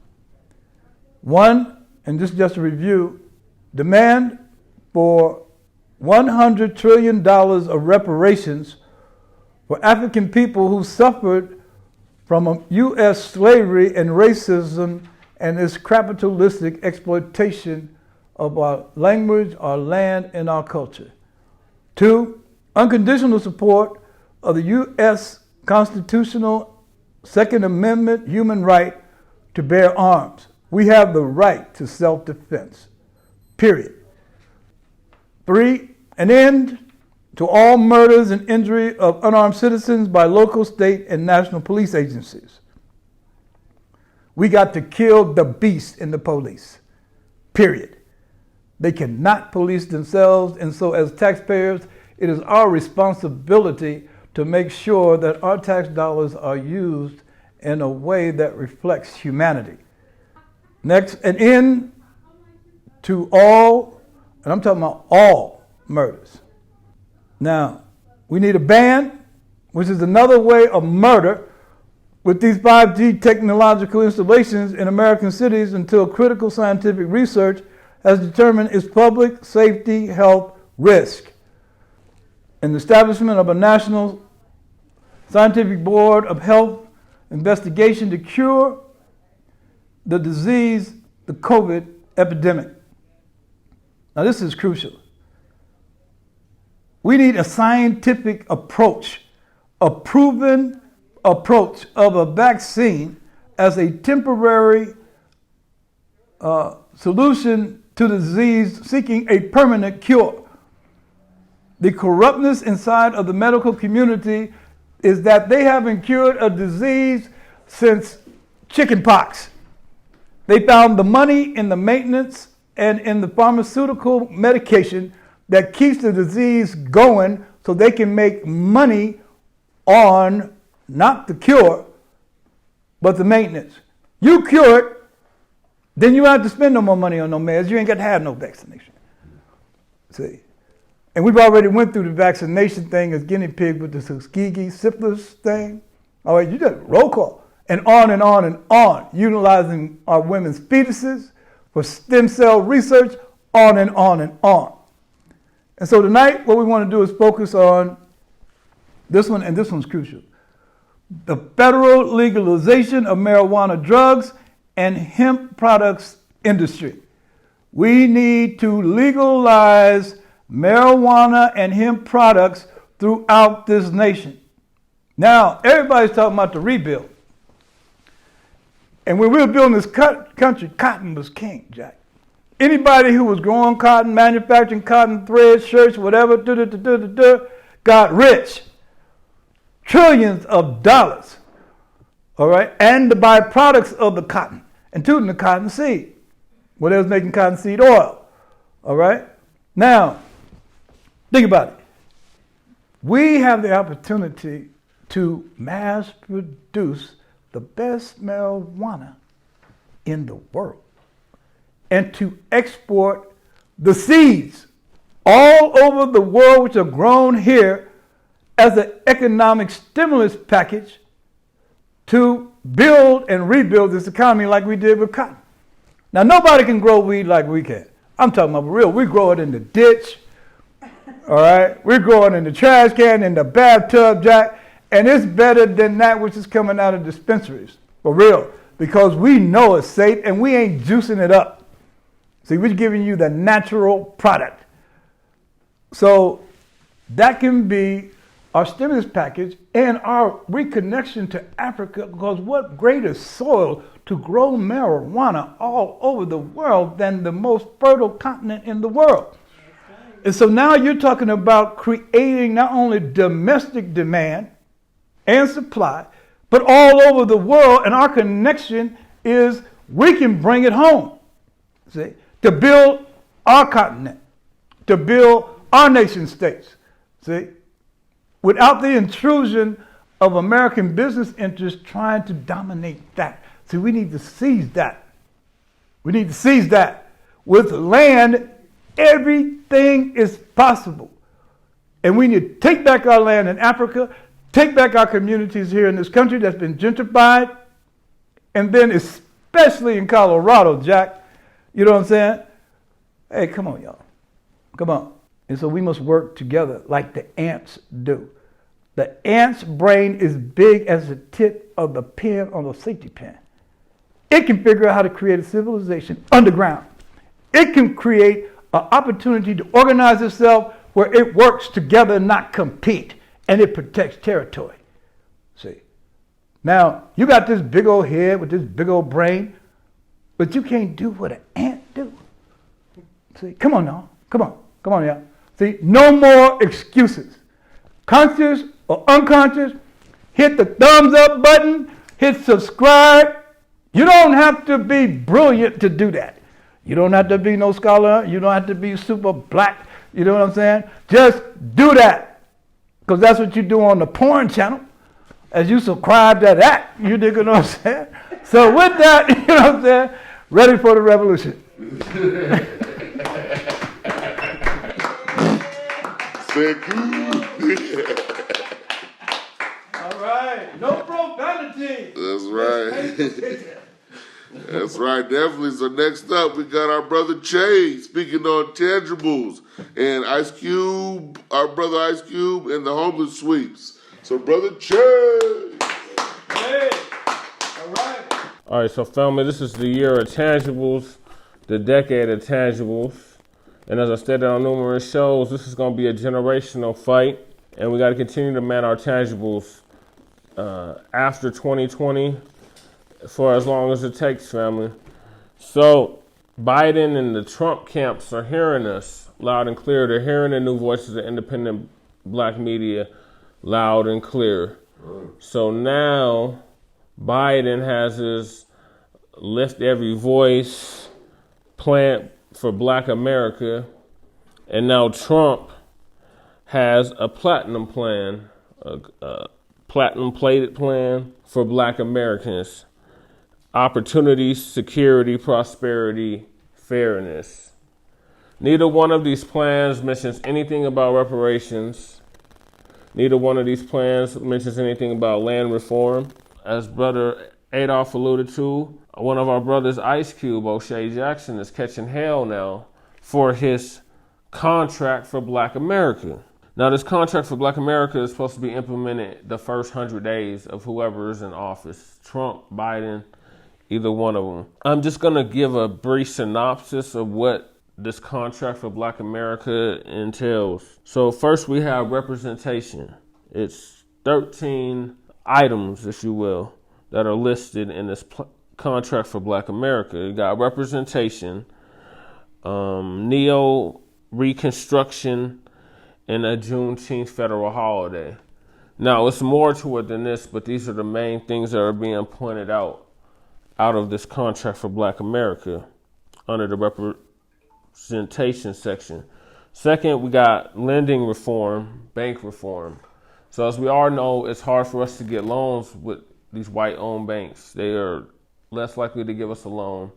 One, and this is just a review, demand for $100 trillion of reparations for African people who suffered from U.S. slavery and racism and its capitalistic exploitation of our language, our land, and our culture. Two, unconditional support of the U.S. constitutional Second Amendment human right to bear arms. We have the right to self-defense, period. Three, an end to all murders and injury of unarmed citizens by local, state, and national police agencies. We got to kill the beast in the police, period. They cannot police themselves, and so as taxpayers, it is our responsibility to make sure that our tax dollars are used in a way that reflects humanity. Next, an end to all, and I'm talking about all murders. Now, we need a ban, which is another way of murder, with these 5G technological installations in American cities until critical scientific research has determined its public safety health risk. And the establishment of a national scientific board of health investigation to cure the disease, the COVID epidemic. Now, this is crucial. We need a scientific approach, a proven approach of a vaccine as a temporary solution to the disease, seeking a permanent cure. The corruptness inside of the medical community is that they haven't cured a disease since chickenpox. They found the money in the maintenance and in the pharmaceutical medication that keeps the disease going so they can make money on not the cure, but the maintenance. You cure it, then you don't have to spend no more money on no meds. You ain't got to have no vaccination. See? And we've already went through the vaccination thing as guinea pig with the Tuskegee syphilis thing. All right, you just roll call. And on and on and on, utilizing our women's fetuses for stem cell research, on and on and on. And so tonight, what we want to do is focus on this one, and this one's crucial. The federal legalization of marijuana drugs and hemp products industry. We need to legalize marijuana and hemp products throughout this nation. Now, everybody's talking about the rebuild. And when we were building this country, cotton was king, Jack. Anybody who was growing cotton, manufacturing cotton thread, shirts, whatever, got rich. Trillions of dollars, all right? And the byproducts of the cotton, including the cotton seed, where they was making cottonseed oil, all right? Now, think about it. We have the opportunity to mass produce the best marijuana in the world and to export the seeds all over the world, which are grown here, as an economic stimulus package to build and rebuild this economy like we did with cotton. Now, nobody can grow weed like we can. I'm talking about for real. We grow it in the ditch, all right? We grow it in the trash can, in the bathtub, Jack, and it's better than that which is coming out of dispensaries, for real, because we know it's safe and we ain't juicing it up. See, we're giving you the natural product. So that can be our stimulus package and our reconnection to Africa, because what greater soil to grow marijuana all over the world than the most fertile continent in the world? And so now you're talking about creating not only domestic demand and supply, but all over the world, and our connection is we can bring it home, see, to build our continent, to build our nation states, see, without the intrusion of American business interests trying to dominate that. See, we need to seize that. We need to seize that. With land, everything is possible. And we need to take back our land in Africa, take back our communities here in this country that's been gentrified, and then especially in Colorado, Jack. You know what I'm saying? Hey, come on, y'all. Come on. And so we must work together like the ants do. The ant's brain is big as the tip of the pen on a safety pin. It can figure out how to create a civilization underground. It can create an opportunity to organize itself where it works together and not compete, and it protects territory. See? Now, you got this big old head with this big old brain, but you can't do what an ant do. See? Come on now. Come on, y'all. See, no more excuses. Conscious or unconscious, hit the thumbs up button, hit subscribe. You don't have to be brilliant to do that. You don't have to be no scholar. You don't have to be super black. You know what I'm saying? Just do that. Because that's what you do on the porn channel. As you subscribe to that, you dig what I'm saying? So with that, you know what I'm saying? Ready for the revolution. All right. No profanity. That's right. That's right, definitely. So next up, we got our brother Chase speaking on tangibles, and Ice Cube, our brother Ice Cube, and the homeless sweeps. So brother Chase. Hey. All right. All right, so family, this is the year of tangibles, the decade of tangibles. And as I stated on numerous shows, this is going to be a generational fight, and we got to continue to man our tangibles after 2020 for as long as it takes, family. So Biden and the Trump camps are hearing us loud and clear. They're hearing the new voices of independent black media loud and clear. So now Biden has his lift every voice plan for black America, and now Trump has a platinum plan, a platinum plated plan for black Americans. Opportunity, security, prosperity, fairness. Neither one of these plans mentions anything about reparations. Neither one of these plans mentions anything about land reform. As Brother Adolph alluded to, one of our brothers, Ice Cube, O'Shea Jackson, is catching hell now for his contract for black America. Now, this contract for black America is supposed to be implemented the first 100 days of whoever is in office, Trump, Biden, either one of them. I'm just going to give a brief synopsis of what this contract for black America entails. So first we have representation. It's 13 items, if you will, that are listed in this contract for Black America. You got representation, neo reconstruction, and a Juneteenth federal holiday. Now, it's more to it than this, but these are the main things that are being pointed out of this contract for Black America under the representation section. Second, we got lending reform, bank reform. So as we all know, it's hard for us to get loans with these white-owned banks. They are less likely to give us a loan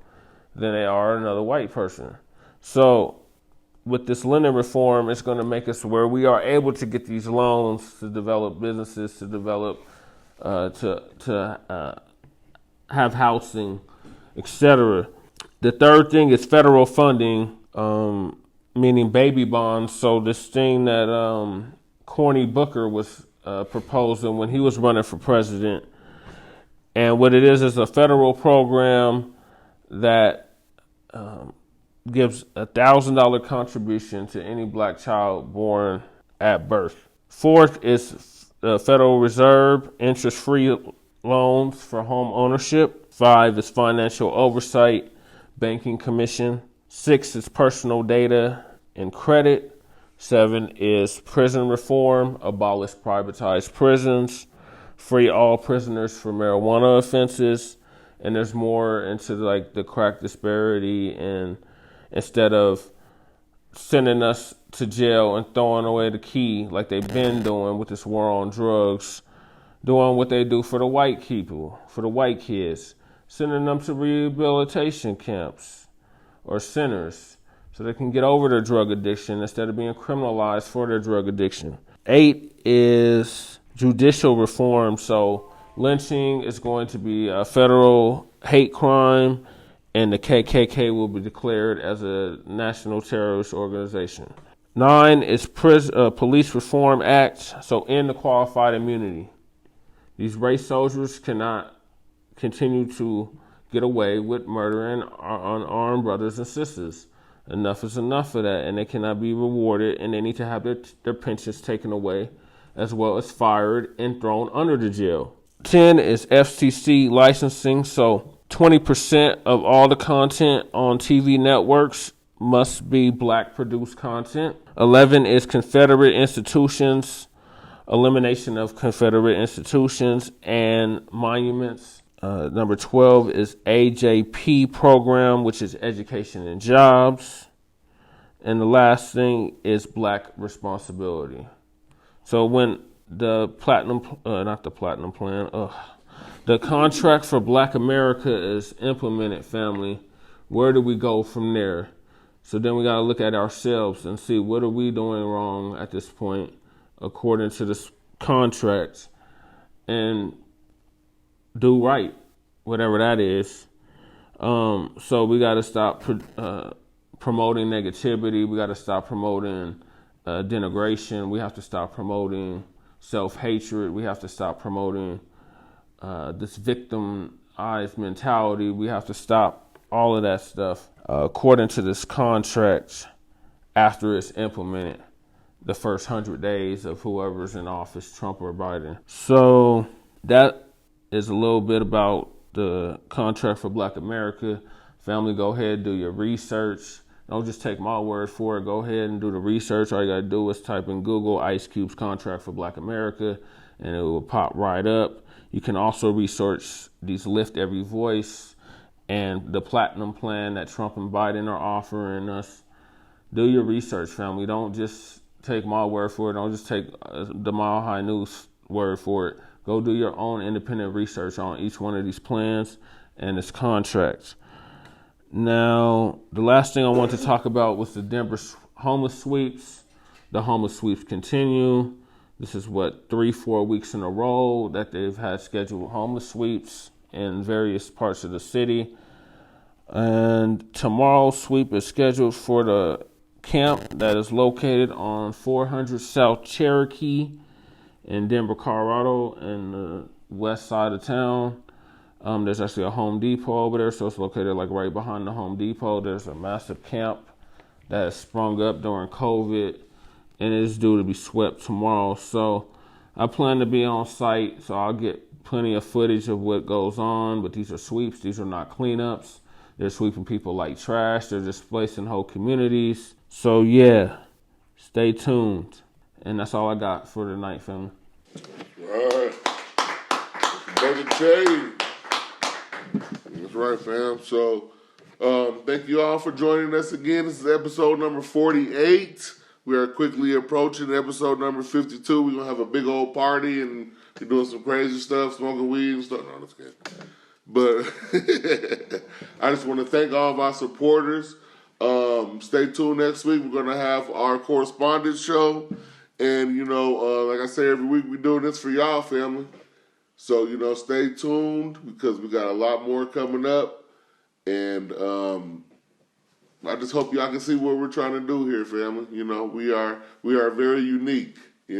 than they are another white person. So with this lending reform, it's going to make us where we are able to get these loans to develop businesses, to develop, to have housing, etc. The third thing is federal funding, meaning baby bonds. So this thing that Corny Booker was proposing when he was running for president. And what it is a federal program that gives a $1,000 contribution to any black child born at birth. Fourth is the Federal Reserve, interest-free loans for home ownership. 5 is financial oversight, banking commission. 6 is personal data and credit. 7 is prison reform, abolish privatized prisons, free all prisoners for marijuana offenses. And there's more into like the crack disparity, and instead of sending us to jail and throwing away the key like they've been doing with this war on drugs, doing what they do for the white people, for the white kids, sending them to rehabilitation camps or centers so they can get over their drug addiction instead of being criminalized for their drug addiction. 8 is judicial reform. So lynching is going to be a federal hate crime, and the KKK will be declared as a national terrorist organization. 9 is Police Reform Act, so end the qualified immunity. These race soldiers cannot continue to get away with murdering our unarmed brothers and sisters. Enough is enough of that, and they cannot be rewarded, and they need to have their pensions taken away, as well as fired and thrown under the jail. 10 is FCC licensing, so 20% of all the content on TV networks must be black-produced content. 11 is Confederate institutions, elimination of Confederate institutions and monuments. Number 12 is AJP program, which is education and jobs. And the last thing is black responsibility. So when the the contract for Black America is implemented, family, where do we go from there? So then we got to look at ourselves and see what are we doing wrong at this point according to this contract, and do right, whatever that is. So we got to stop promoting negativity. We got to stop promoting denigration. We have to stop promoting self-hatred. We have to stop promoting this victimized mentality. We have to stop all of that stuff according to this contract after it's implemented, the first 100 days of whoever's in office, Trump or Biden. So that is a little bit about the contract for Black America. Family, go ahead, do your research. Don't just take my word for it. Go ahead and do the research. All you got to do is type in Google Ice Cube's contract for Black America, and it will pop right up. You can also research these Lift Every Voice and the Platinum Plan that Trump and Biden are offering us. Do your research, family. Don't just take my word for it. Don't just take the Mile High News word for it. Go do your own independent research on each one of these plans and its contracts. Now, the last thing I want to talk about was the Denver homeless sweeps. The homeless sweeps continue. This is 3-4 weeks in a row that they've had scheduled homeless sweeps in various parts of the city. And tomorrow's sweep is scheduled for the camp that is located on 400 South Cherokee in Denver, Colorado, in the west side of town. There's actually a Home Depot over there, so it's located like right behind the Home Depot. There's a massive camp that has sprung up during COVID, and it is due to be swept tomorrow. So I plan to be on site, so I'll get plenty of footage of what goes on, but these are sweeps. These are not cleanups. They're sweeping people like trash. They're displacing whole communities. So yeah, stay tuned. And that's all I got for tonight, family. All right. Brother Che. That's right, fam. So thank you all for joining us again. This is episode number 48. We are quickly approaching episode number 52. We're going to have a big old party and we're doing some crazy stuff, smoking weed and stuff. No, that's good. But I just want to thank all of our supporters. Stay tuned next week. We're going to have our correspondence show. And, like I say every week, we're doing this for y'all, family. So, stay tuned because we got a lot more coming up. And I just hope y'all can see what we're trying to do here, family. We are very unique. We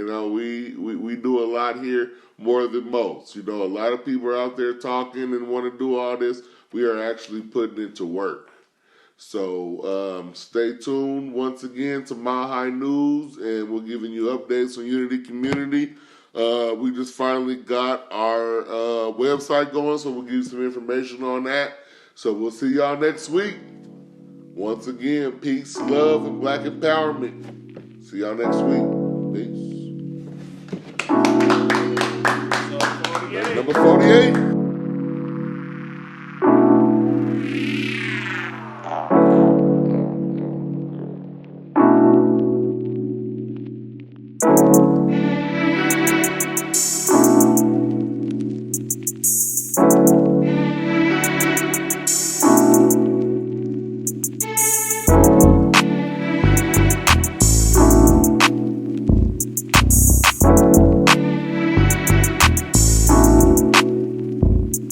do a lot here more than most. A lot of people are out there talking and want to do all this. We are actually putting it to work. So stay tuned once again to Mile High News, and we're giving you updates on Unity Community. We just finally got our website going, so we'll give you some information on that. So we'll see y'all next week. Once again, peace, love, and black empowerment. See y'all next week. Peace. Number 48.